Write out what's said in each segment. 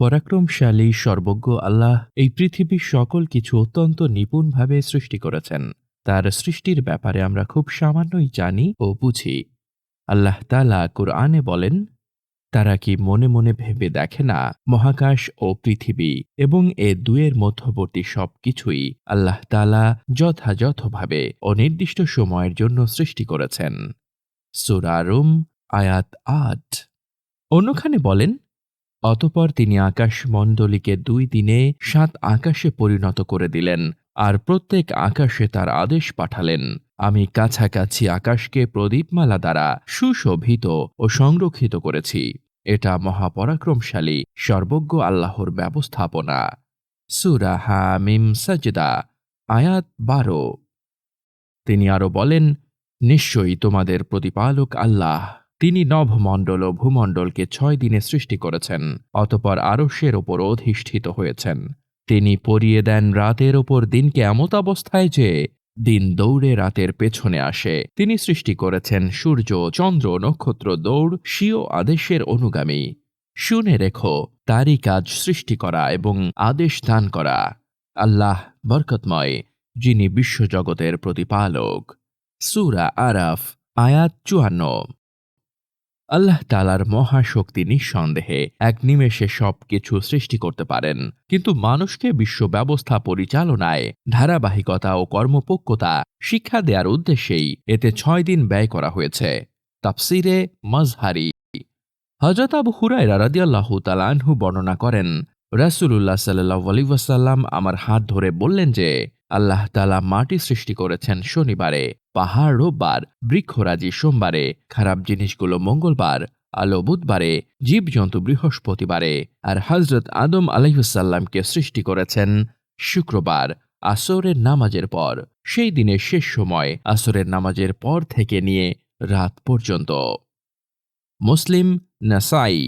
পরাক্রমশালী সর্বজ্ঞ আল্লাহ এই পৃথিবীর সকল কিছু অত্যন্ত নিপুণভাবে সৃষ্টি করেছেন। তার সৃষ্টির ব্যাপারে আমরা খুব সামান্যই জানি ও বুঝি। আল্লাহ তাআলা কুরআনে বলেন, তারা কি মনে মনে ভেবে দেখে না, মহাকাশ ও পৃথিবী এবং এ দুয়ের মধ্যবর্তী সব কিছুই আল্লাহ তাআলা যথাযথভাবে অনির্দিষ্ট সময়ের জন্য সৃষ্টি করেছেন। সূরা রুম আয়াত ৮। অন্যখানে বলেন, অতঃপর তিনি আকাশমণ্ডলীকে ২ দিনে ৭ আকাশে পরিণত করে দিলেন, আর প্রত্যেক আকাশে তার আদেশ পাঠালেন। আমি কাছাকাছি আকাশকে প্রদীপমালা দ্বারা সুশোভিত ও সংরক্ষিত করেছি। এটা মহাপরাক্রমশালী সর্বজ্ঞ আল্লাহর ব্যবস্থাপনা। সূরা হামিম সাজদা আয়াত ১২। তিনি আরো বলেন, নিশ্চয়ই তোমাদের প্রতিপালক আল্লাহ, তিনি নভমণ্ডল ও ভূমণ্ডলকে ৬ দিনে সৃষ্টি করেছেন, অতঃপর আরশের ওপর অধিষ্ঠিত হয়েছেন। তিনি পরিয়ে দেন রাতের ওপর দিনকে এমত অবস্থায় যে দিন দৌড়ে রাতের পেছনে আসে। তিনি সৃষ্টি করেছেন সূর্য, চন্দ্র, নক্ষত্র দৌড় স্বীয় আদেশের অনুগামী। শুনে রেখো, তারই কাজ সৃষ্টি করা এবং আদেশ দান করা। আল্লাহ বরকতময়, যিনি বিশ্বজগতের প্রতিপালক। সূরা আরাফ আয়াত ৫৪। আল্লাহ তাআলার মহাশক্তি নিঃসন্দেহে এক নিমেষে সবকিছু সৃষ্টি করতে পারেন, কিন্তু মানুষকে বিশ্ব ব্যবস্থা পরিচালনায় ধারাবাহিকতা ও কর্মপক্কতা শিক্ষা দেওয়ার উদ্দেশ্যেই এতে ৬ দিন ব্যয় করা হয়েছে। তাফসিরে মাজহারি। হযরত আবু হুরায়রা রাদিয়াল্লাহু তাআলা আনহু বর্ণনা করেন, রাসূলুল্লাহ সাল্লাল্লাহু আলাইহি ওয়াসাল্লাম আমার হাত ধরে বললেন যে, আল্লাহ তাআলা মাটি সৃষ্টি করেছেন শনিবারে, পাহাড় রোববার, বৃক্ষরাজি সোমবারে, খারাপ জিনিসগুলো মঙ্গলবার, আলো বুধবারে, জীবজন্তু বৃহস্পতিবারে, আর হযরত আদম আলাইহিস সালামকে সৃষ্টি করেছেন শুক্রবার আসরের নামাজের পর। সেই দিনের শেষ সময় আসরের নামাজের পর থেকে নিয়ে রাত পর্যন্ত। মুসলিম, নাসাই।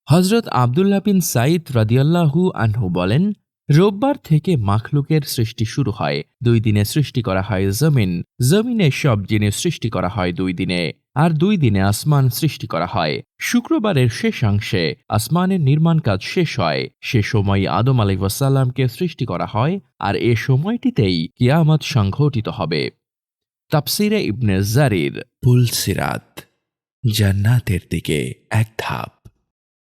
হযরত আব্দুল্লাহ বিন সাইদ রাদিয়াল্লাহু আনহু বলেন, রোববার থেকে মাখলুকের সৃষ্টি শুরু হয়। ২ দিনে সৃষ্টি করা হয় জমিন, জমিনে সব জিনিস সৃষ্টি করা হয় ২ দিনে, আর ২ দিনে আসমান সৃষ্টি করা হয়। শুক্রবারের শেষাংশে আসমানের নির্মাণ কাজ শেষ হয়। সে সময় আদম আলাইহিস সালামকে সৃষ্টি করা হয়, আর এ সময়টিতেই কিয়ামত সংঘটিত হবে। তাফসিরে ইবনে জারির। পুলসিরাত, জান্নাতের দিকে এক ধাপ।